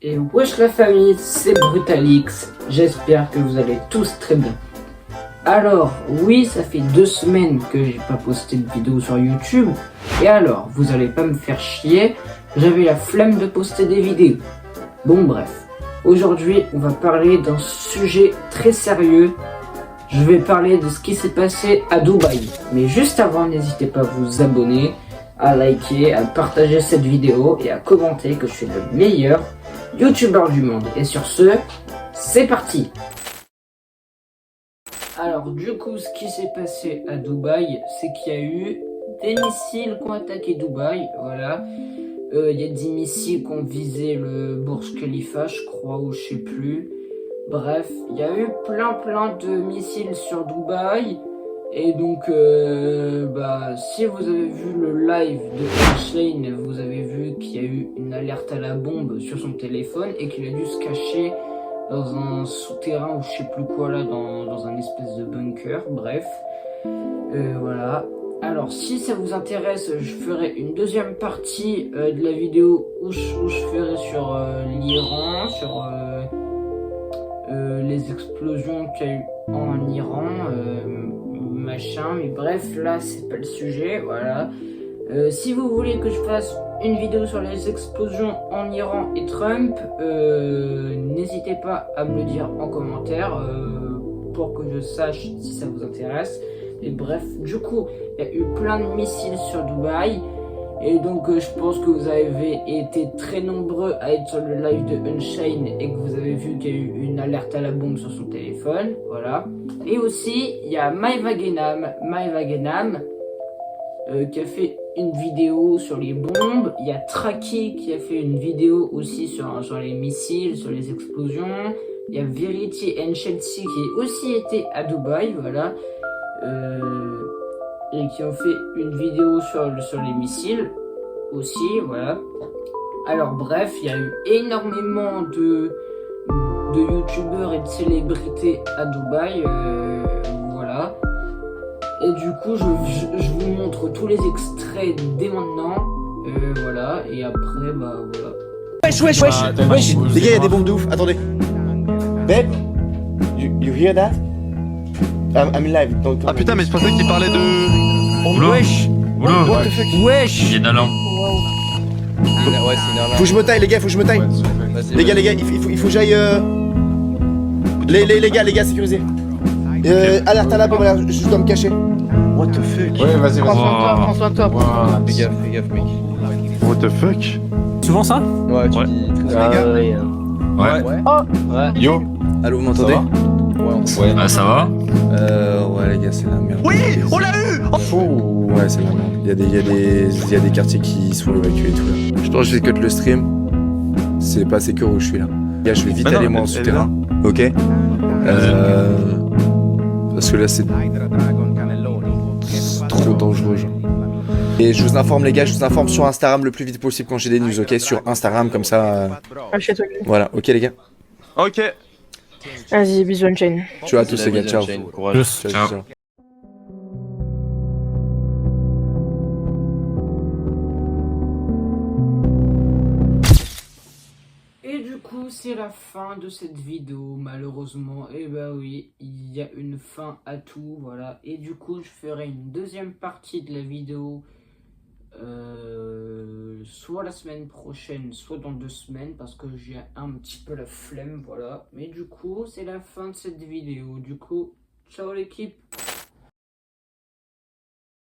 Et wesh la famille, c'est Brutalix, j'espère que vous allez tous très bien. Alors, oui, ça fait 2 semaines que j'ai pas posté de vidéo sur YouTube, et alors, vous allez pas me faire chier, j'avais la flemme de poster des vidéos. Bon bref, aujourd'hui on va parler d'un sujet très sérieux, je vais parler de ce qui s'est passé à Dubaï. Mais juste avant, n'hésitez pas à vous abonner, à liker, à partager cette vidéo et à commenter que je suis le meilleur youtubeur du monde. Et sur ce, c'est parti. Alors du coup, ce qui s'est passé à Dubaï, c'est qu'il y a eu des missiles qui ont attaqué Dubaï, voilà. Il y a des missiles qui ont visé le Burj Khalifa, je crois, ou je sais plus. Bref, il y a eu plein de missiles sur Dubaï. Et donc, si vous avez vu le live de Shane, vous avez vu qu'il y a eu une alerte à la bombe sur son téléphone et qu'il a dû se cacher dans un souterrain ou je sais plus quoi là, dans un espèce de bunker. Bref, voilà. Alors, si ça vous intéresse, je ferai une deuxième partie de la vidéo où je ferai sur l'Iran, sur les explosions qu'il y a eu en Iran, machin, mais bref, là c'est pas le sujet, voilà. Si vous voulez que je fasse une vidéo sur les explosions en Iran et Trump, n'hésitez pas à me le dire en commentaire pour que je sache si ça vous intéresse. Et bref, du coup, il y a eu plein de missiles sur Dubaï. Et donc je pense que vous avez été très nombreux à être sur le live de Unchained et que vous avez vu qu'il y a eu une alerte à la bombe sur son téléphone, voilà. Et aussi, il y a Maëva Guénam qui a fait une vidéo sur les bombes. Il y a Traki qui a fait une vidéo aussi sur les missiles, sur les explosions. Il y a Verity and Chelsea qui a aussi été à Dubaï, voilà. Et qui ont fait une vidéo sur les missiles aussi, voilà. Alors bref, il y a eu énormément de youtubeurs et de célébrités à Dubaï, voilà. Et du coup, je vous montre tous les extraits dès maintenant, voilà. Et après, voilà. Wesh. Les gars, il y a des bombes de ouf. Attendez. Babe, you hear that? I'm live. Donc, ah putain, mais je pensais qu'il parlait de... Oula. Wesh. Oula. What the fuck? Wesh. Il est nalant. Ouais, c'est énervant. Faut que je me taille, les gars, faut que je me taille. Les gars, il faut que j'aille. Les gars, sécurisez. Alerte à la bombe, là, je dois me cacher. What the fuck? Ouais, vas-y. Prends soin de toi. Fais gaffe, mec. What the fuck? Souvent ça? Ouais, tu dis très Ouais. Yo. Allô, vous m'entendez? Ouais, Ah, ça va? Ouais, les gars, c'est la merde. Oui, on l'a eu. Ouais, c'est la merde. Il y a des quartiers qui sont évacués et tout là. Je pense que je vais cut le stream. C'est pas sécure où je suis là. Les gars, je vais vite aller moi en souterrain. Ok? Parce que là, c'est trop dangereux, genre. Et je vous informe, les gars, sur Instagram le plus vite possible quand j'ai des news, ok? Sur Instagram, comme ça. Voilà, ok, les gars. Ok. Vas-y, bisous, Unchained. Ciao à tous, les gars, ciao. Ciao. Et du coup, c'est la fin de cette vidéo, malheureusement. Et bah oui, il y a une fin à tout, voilà. Et du coup, je ferai une deuxième partie de la vidéo, soit la semaine prochaine, soit dans 2 semaines, parce que j'ai un petit peu la flemme, voilà. Mais du coup, c'est la fin de cette vidéo. Du coup, ciao l'équipe.